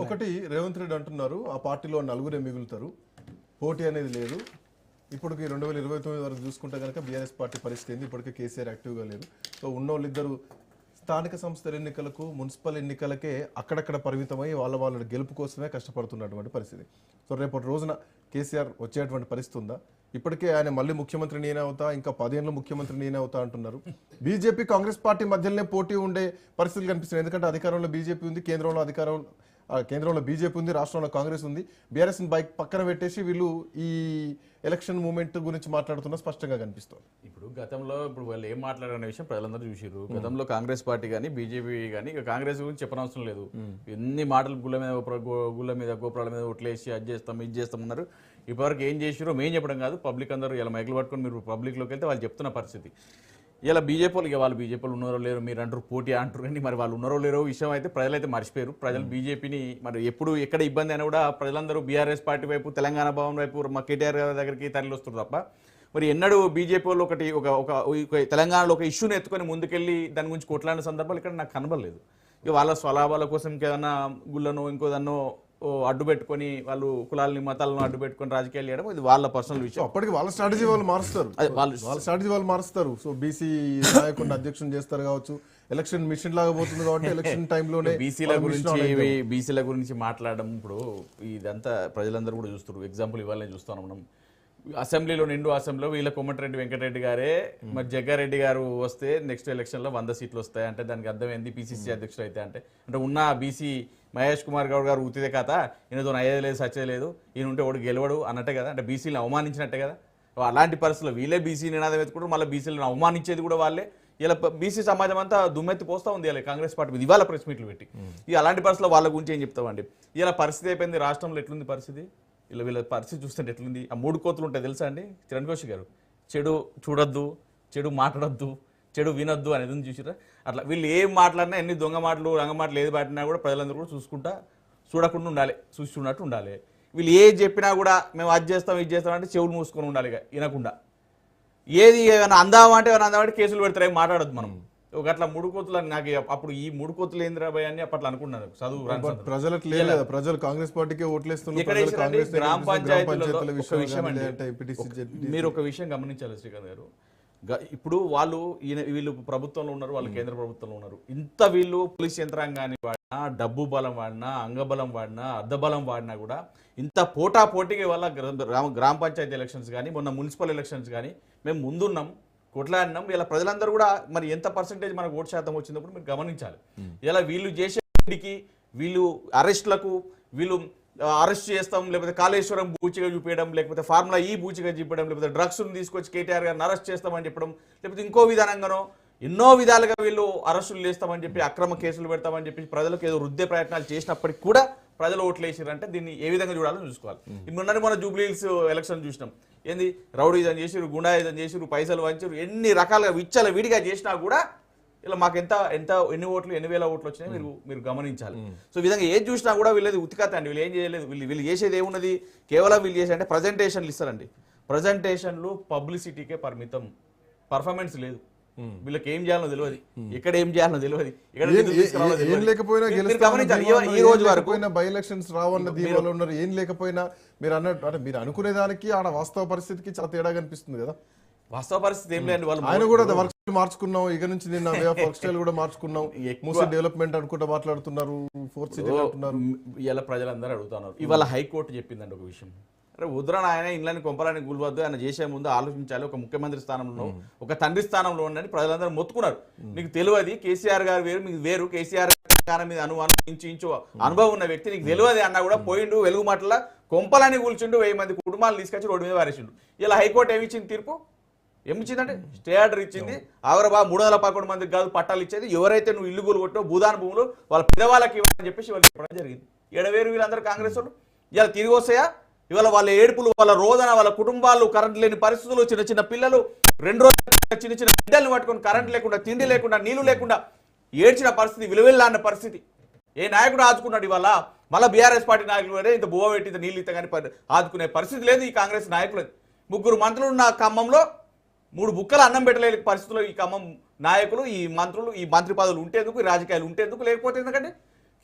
ఒకటి రేవంత్ రెడ్డి అంటున్నారు ఆ పార్టీలో నలుగురే మిగులుతారు, పోటీ అనేది లేదు. ఇప్పటికి 2029 వరకు చూసుకుంటే కనుక బీఆర్ఎస్ పార్టీ పరిస్థితి ఏంది, ఇప్పటికే కేసీఆర్ యాక్టివ్గా లేరు. సో ఉన్నోళ్ళిద్దరు స్థానిక సంస్థల ఎన్నికలకు మున్సిపల్ ఎన్నికలకే అక్కడక్కడ పరిమితమై వాళ్ళ గెలుపు కోసమే కష్టపడుతున్నటువంటి పరిస్థితి. సో రేపటి రోజున కేసీఆర్ వచ్చేటువంటి పరిస్థితి ఉందా? ఇప్పటికే ఆయన మళ్ళీ ముఖ్యమంత్రి నేనే అవుతా, ఇంకా 10 ఏళ్ళు ముఖ్యమంత్రి నేనే అవుతా అంటున్నారు. బీజేపీ కాంగ్రెస్ పార్టీ మధ్యలోనే పోటీ ఉండే పరిస్థితులు కనిపిస్తున్నాయి. ఎందుకంటే అధికారంలో బీజేపీ ఉంది, కేంద్రంలో బీజేపీ ఉంది, రాష్ట్రంలో కాంగ్రెస్ ఉంది. బీఆర్ఎస్ బైక్ పక్కన పెట్టేసి వీళ్ళు ఈ ఎలక్షన్ మూమెంట్ గురించి మాట్లాడుతున్నా స్పష్టంగా కనిపిస్తుంది. ఇప్పుడు వాళ్ళు ఏం మాట్లాడారనే విషయం ప్రజలందరూ చూసారు. గతంలో కాంగ్రెస్ పార్టీ కానీ బీజేపీ కానీ ఇక కాంగ్రెస్ గురించి చెప్పనవసరం లేదు. ఎన్ని మాటలు గుళ్ళ మీద గోపురాల మీద ఓట్లేసి అది చేస్తాం ఇది చేస్తాం ఉన్నారు. ఇప్పటివరకు ఏం చేసారో మేము చెప్పడం కాదు, పబ్లిక్ అందరూ ఇలా మైకులు పట్టుకొని మీరు పబ్లిక్లోకి వెళ్తే వాళ్ళు చెప్తున్న పరిస్థితి. ఇలా వాళ్ళు బీజేపీలు ఉన్నారో లేరు మీరు అంటారు, పోటీ అంటారు, కానీ మరి వాళ్ళు ఉన్నారో లేరో విషయం అయితే ప్రజలైతే మర్చిపోయారు. ప్రజలు బీజేపీని మరి ఎప్పుడు ఎక్కడ ఇబ్బంది అయినా కూడా ప్రజలందరూ బీఆర్ఎస్ పార్టీ వైపు, తెలంగాణ భవన్ వైపు, మా కేటీఆర్ దగ్గరికి తరలి వస్తారు తప్ప మరి ఎన్నడూ బీజేపీ వాళ్ళు ఒక తెలంగాణలో ఒక ఇష్యూని ఎత్తుకొని ముందుకెళ్ళి దాని గురించి కొట్లాడిన సందర్భాలు ఇక్కడ నాకు కనబడలేదు. ఇక వాళ్ళ స్వలాభాల కోసం ఇంకేదన్నా గుళ్ళను ఇంకోదన్నో అడ్డు పెట్టుకొని వాళ్ళు కులాలని మతాలను అడ్డు పెట్టుకొని రాజకీయాలు చేయడం ఇది వాళ్ళ పర్సనల్ విషయం. అప్పటికి వాళ్ళ స్ట్రాటజీ వాళ్ళు మారుస్తారు. సో బీసీ నాయకుడిని అధ్యక్షుని చేస్తారు కావచ్చు, ఎలక్షన్ మిషన్ లాగా పోతుంది కాబట్టి ఎలక్షన్ టైంలోనే బీసీల గురించి మాట్లాడడం ఇప్పుడు ఇదంతా ప్రజలందరూ కూడా చూస్తారు. ఎగ్జాంపుల్ ఇవాళ చూస్తాను మనం అసెంబ్లీలో వీళ్ళ కోమటిరెడ్డి వెంకటరెడ్డి గారే మరి జగ్గారెడ్డి గారు వస్తే నెక్స్ట్ ఎలక్షన్లో 100 సీట్లు వస్తాయి అంటే దానికి అర్థం ఏంది? పీసీసీ అధ్యక్షుడు అయితే అంటే ఉన్న బీసీ మహేష్ కుమార్ గౌడ్ గారు ఉత్తిదే కథ, ఈయనతో అయ్యేది లేదు సచ్చేది లేదు, ఈయన ఉంటే ఒకటి గెలవడు అన్నట్టే కదా, అంటే బీసీలను అవమానించినట్టే కదా. అలాంటి పరిస్థితుల్లో వీళ్ళే బీసీ నినాదం ఎత్తుకుంటారు, మళ్ళీ బీసీలను అవమానించేది కూడా వాళ్ళే. ఇలా బీసీ సమాజం అంతా దుమ్మెత్తి పోస్తూ ఉంది ఇలా కాంగ్రెస్ పార్టీ మీద ఇవాళ ప్రెస్ మీట్లు పెట్టి. ఇక అలాంటి పరిస్థితుల్లో వాళ్ళ గురించి ఏం చెప్తామండి? ఇలా పరిస్థితి అయిపోయింది. రాష్ట్రంలో ఎట్లుంది పరిస్థితి, ఇలా వీళ్ళ పరిస్థితి చూస్తుంటే ఎట్లుంది? ఆ 3 కోతులు ఉంటాయి తెలుసా అండి కిరణ్ కౌశిక్ గారు? చెడు చూడొద్దు, చెడు మాట్లాడొద్దు, చెడు వినొద్దు అనేది చూసిరా. అట్లా వీళ్ళు ఏం మాట్లాడినా ఎన్ని దొంగ మాటలు రంగ మాటలు ఏది పట్టినా కూడా ప్రజలందరూ కూడా చూడకుండా ఉండాలి, చూస్తున్నట్టు ఉండాలి. వీళ్ళు ఏది చెప్పినా కూడా మేము అది చేస్తాం ఇది చేస్తాం అంటే చెవులు మూసుకొని ఉండాలి, ఇక వినకుండా. ఏది ఏమైనా అందామంటే కేసులు పెడతారు, మాట్లాడద్దు మనం. ఒక అట్లా 3 కోతులు నాకు అప్పుడు ఈ 3 కోతులు ఏంద్రాబాయ్ అని అప్పట్లో అనుకున్నాను. చదువు ప్రజలు కాంగ్రెస్ పార్టీకే ఓట్లేస్తున్నారు. గ్రామ పంచాయతీల మీరు ఒక విషయం గమనించాలి శ్రీకాంత్ గారు. ఇప్పుడు వీళ్ళు ప్రభుత్వంలో ఉన్నారు, వాళ్ళు కేంద్ర ప్రభుత్వంలో ఉన్నారు. ఇంత వీళ్ళు పోలీస్ యంత్రాంగాన్ని వాడినా, డబ్బు బలం వాడినా, అంగబలం వాడినా, అర్ధబలం వాడినా కూడా ఇంత పోటాపోటీగా వాళ్ళ గ్రామ పంచాయతీ ఎలక్షన్స్ కానీ మొన్న మున్సిపల్ ఎలక్షన్స్ కానీ మేము ముందున్నాం, కొట్లాడినాం. ఇలా ప్రజలందరూ కూడా మరి ఎంత పర్సెంటేజ్ మనకు ఓటు శాతం వచ్చినప్పుడు మీరు గమనించాలి. ఇలా వీళ్ళు చేసేకి వీళ్ళు అరెస్టులకు వీళ్ళు అరెస్ట్ చేస్తాం, లేకపోతే కాళేశ్వరం బూచిగా చూపించడం, లేకపోతే ఫార్ములా ఈ బూచిగా చూపించడం, లేకపోతే డ్రగ్స్ను తీసుకొచ్చి కేటీఆర్ గారిని అరెస్ట్ చేస్తామని చెప్పడం, లేకపోతే ఇంకో విధానంగానో ఎన్నో విధాలుగా వీళ్ళు అరెస్టులు చేస్తామని చెప్పి అక్రమ కేసులు పెడతామని చెప్పి ప్రజలకు ఏదో వృద్ధే ప్రయత్నాలు చేసినప్పటికీ కూడా ప్రజలు ఓట్లు వేసారంటే దీన్ని ఏ విధంగా చూడాలని చూసుకోవాలి. మన జూబ్లీ హిల్స్ ఎలక్షన్ చూసినాం. ఏంది రౌడీజం చేసిరు, గుండాయిజం చేసిరు, పైసలు వంచారు, ఎన్ని రకాలుగా విచ్చల విడిగా చేసినా కూడా ఇలా మాకు ఎన్ని ఓట్లు 8,000 ఓట్లు వచ్చినాయి మీరు గమనించాలి. సో ఈ విధంగా ఏది చూసినా కూడా వీళ్ళది ఉతికత అండి. వీళ్ళు ఏం చేయలేదు. వీళ్ళు చేసేది ఏమున్నది? కేవలం వీళ్ళు చేసే అంటే ప్రజెంటేషన్లు ఇస్తారండి. ప్రజెంటేషన్లు పబ్లిసిటీకే పరిమితం, పర్ఫార్మెన్స్ లేదు. వీళ్ళకి ఏం చేయాలో తెలియదు, ఎక్కడ ఏం చేయాలో తెలియదు, ఈ రోజు వరకు బై ఎలక్షన్స్ రావన్న దీనిలో ఉన్నారు. ఏం లేకపోయినా మీరు అన్నట్టు అంటే మీరు అనుకునే దానికి ఆడ వాస్తవ పరిస్థితికి చాలా తేడా కనిపిస్తుంది కదా. వాస్తవ పరిస్థితి ఏం లేదు. వాళ్ళు ఆయన కూడా వర్క్ మార్చుకున్నాం, ఇక నుంచి నిన్న వే ఆఫ్ వర్క్ స్టైల్ కూడా మార్చుకున్నాం, మూసీ డెవలప్మెంట్ అనుకుంటా మాట్లాడుతున్నారు, ఫోర్త్ సిటీ అంటున్నారు. ఇలా ప్రజలందరూ అడుగుతున్నారు. ఇవాళ హైకోర్టు చెప్పిందండి ఒక విషయం. అరే ఉద్రణ ఆయన ఇళ్ళని కొంపలాన్ని గుల్వద్దు, ఆయన చేసే ముందు ఆలోచించాలి. ఒక ముఖ్యమంత్రి స్థానంలో, ఒక తండ్రి స్థానంలో ఉండని ప్రజలందరూ మొత్తుకున్నారు. మీకు తెలియదు కేసీఆర్ గారు వేరు, మీకు వేరు. కేసీఆర్ మీద ఇంచు అనుభవం ఉన్న వ్యక్తి నీకు తెలియదు అన్నా కూడా పోయిండు వెలుగు మాటల కొంపలాన్ని కూల్చుండు, 1000 మంది కుటుంబాలు తీసుకొచ్చి రోడ్డు మీద వారేసిండు. ఇలా హైకోర్టు ఏమిచ్చింది తీర్పు? ఏమిచ్చిందంటే స్టే ఆర్డర్ ఇచ్చింది. ఆగరబా 311 మందికి కాదు పట్టాలు ఇచ్చేది, ఎవరైతే నువ్వు ఇల్లు కూలు కొట్టో భూదాన భూములు వాళ్ళ పెద్దవాళ్ళకి ఇవ్వాలని చెప్పేసి వాళ్ళు చెప్పడం జరిగింది. ఎడవేరు వీళ్ళందరూ కాంగ్రెస్ వాళ్ళు ఇలా తిరిగి వస్తాయా? ఇవాళ వాళ్ళ ఏడుపులు, వాళ్ళ రోదన, వాళ్ళ కుటుంబాలు, కరెంట్ లేని పరిస్థితులు, చిన్న చిన్న పిల్లలు 2 రోజులు చిన్న చిన్న బిడ్డలను పట్టుకొని కరెంట్ లేకుండా, తిండి లేకుండా, నీళ్లు లేకుండా ఏడ్చిన పరిస్థితి, విలువెల్లాన్న పరిస్థితి. ఏ నాయకుడు ఆదుకున్నాడు? ఇవాళ మళ్ళీ బీఆర్ఎస్ పార్టీ నాయకులు ఇంత బువ్వ పెట్టి ఇంత నీళ్ళు ఇత కానీ ఆదుకునే పరిస్థితి లేదు ఈ కాంగ్రెస్ నాయకులు. 3 మంత్రులు ఉన్న ఖమ్మంలో 3 బుక్కలు అన్నం పెట్టలేని పరిస్థితుల్లో ఈ ఖమ్మం నాయకులు, ఈ మంత్రులు, ఈ మంత్రి పదవులు ఉంటేందుకు, ఈ రాజకీయాలు ఉంటేందుకు, లేకపోతే ఎందుకంటే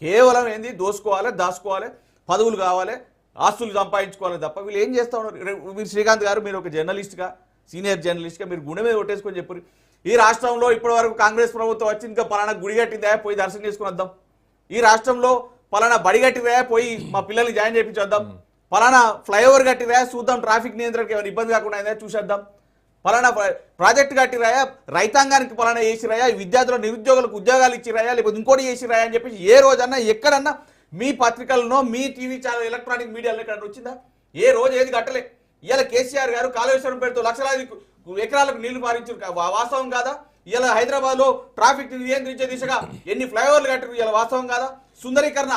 కేవలం ఏంది దోసుకోవాలి, దాచుకోవాలి, పదవులు కావాలి, ఆస్తులు సంపాదించుకోవాలి తప్ప వీళ్ళు ఏం చేస్తా ఉన్నారు? మీరు శ్రీకాంత్ గారు, మీరు ఒక జర్నలిస్ట్గా, సీనియర్ జర్నలిస్ట్గా మీరు గుండె మీద కొట్టేసుకొని చెప్పారు, ఈ రాష్ట్రంలో ఇప్పటి వరకు కాంగ్రెస్ ప్రభుత్వం వచ్చి ఇంకా పలానా గుడి కట్టిందా పోయి దర్శనం చేసుకుని వద్దాం, ఈ రాష్ట్రంలో పలానా బడి కట్టిరా పోయి మా పిల్లల్ని జాయిన్ చేయించొద్దాం, పలానా ఫ్లైఓవర్ కట్టిరా చూద్దాం, ట్రాఫిక్ నియంత్రణకి ఏమైనా ఇబ్బంది కాకుండా అయిందా చూసేద్దాం, పలానా ప్రాజెక్టు కట్టిరాయా, రైతాంగానికి పలానా చేసిరాయా, విద్యార్థుల నిరుద్యోగులకు ఉద్యోగాలు ఇచ్చిరాయా, లేకపోతే ఇంకోటి చేసిరాయా అని చెప్పేసి ఏ రోజన్నా ఎక్కడన్నా మీ పత్రికలను, మీ టీవీ ఛానల్, ఎలక్ట్రానిక్ మీడియాలో ఎక్కడ వచ్చిందా? ఏ రోజు ఏది కట్టలే. ఇవాళ కేసీఆర్ గారు కాళేశ్వరం పేరుతో లక్షలాది ఎకరాలకు నీళ్లు పారించారు, వాస్తవం కాదా? ఇలా హైదరాబాద్ లో ట్రాఫిక్ నియంత్రించే దిశగా ఎన్ని ఫ్లైఓవర్లు కట్టారు, ఇలా వాస్తవం కాదా? సుందరీకరణ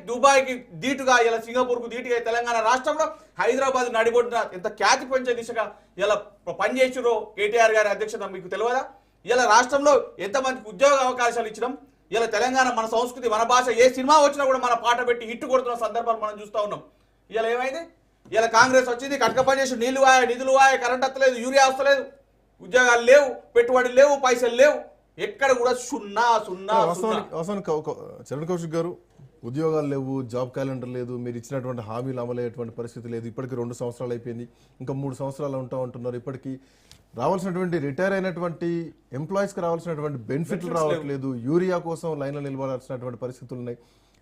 దుబాయ్కి ధీటుగా, ఇలా సింగపూర్కు ధీటుగా తెలంగాణ రాష్ట్రంలో హైదరాబాద్ నడిబొడ్డున ఎంత ఖ్యాతి పెంచే దిశగా ఇలా పనిచేసారో కేటీఆర్ గారి అధ్యక్షత మీకు తెలియదా? ఇలా రాష్ట్రంలో ఎంతమందికి ఉద్యోగ అవకాశాలు ఇచ్చినాం. ఇలా తెలంగాణ మన సంస్కృతి, మన భాష, ఏ సినిమా వచ్చినా కూడా మన పాట పెట్టి హిట్ కొడుతున్న సందర్భాలు మనం చూస్తూ ఉన్నాం. ఇలా ఏమైంది? ఇలా కాంగ్రెస్ వచ్చింది, కటక పనిచేసి నీళ్లు వాయ, నిధులు వాయ, కరెంట్ వస్తలేదు, యూరియా వస్తలేదు, ఉద్యోగాలు లేవు, పెట్టుబడులు లేవు, పైసలు లేవు, ఎక్కడ కూడా సున్నా సున్నా. చరణ్ కౌశిక్ గారు, ఉద్యోగాలు లేవు, జాబ్ క్యాలెండర్ లేదు, మీరు ఇచ్చినటువంటి హామీలు అమలయ్యేటువంటి పరిస్థితి లేదు. ఇప్పటికి 2 సంవత్సరాలు అయిపోయింది, ఇంకా 3 సంవత్సరాలు ఉంటా ఉంటున్నారు. ఇప్పటికీ రావాల్సినటువంటి రిటైర్ అయినటువంటి ఎంప్లాయీస్కి రావాల్సినటువంటి బెనిఫిట్లు రావట్లేదు. యూరియా కోసం లైన్లో నిలబడాల్సినటువంటి పరిస్థితులు ఉన్నాయి.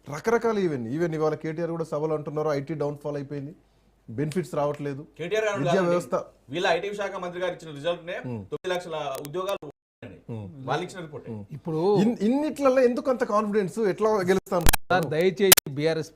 రకరకాల ఈవెన్ ఇవాళ కేటీఆర్ కూడా సభలు అంటున్నారు, ఐటీ డౌన్ఫాల్ అయిపోయింది, బెనిఫిట్స్ రావట్లేదు. కేటీఆర్ గారు విద్యా వ్యవస్థ, వీళ్ళ ఐటీ శాఖ మంత్రి గారు ఇచ్చిన రిజల్ట్ నే 9 లక్షల ఉద్యోగాలు వాళ్ళు ఇచ్చిన రిపోర్ట్. ఇప్పుడు ఇన్నిట్లలో ఎందుకు అంత కాన్ఫిడెన్స్? ఎట్లా గెలుస్తాను? దయచేసి బీఆర్ఎస్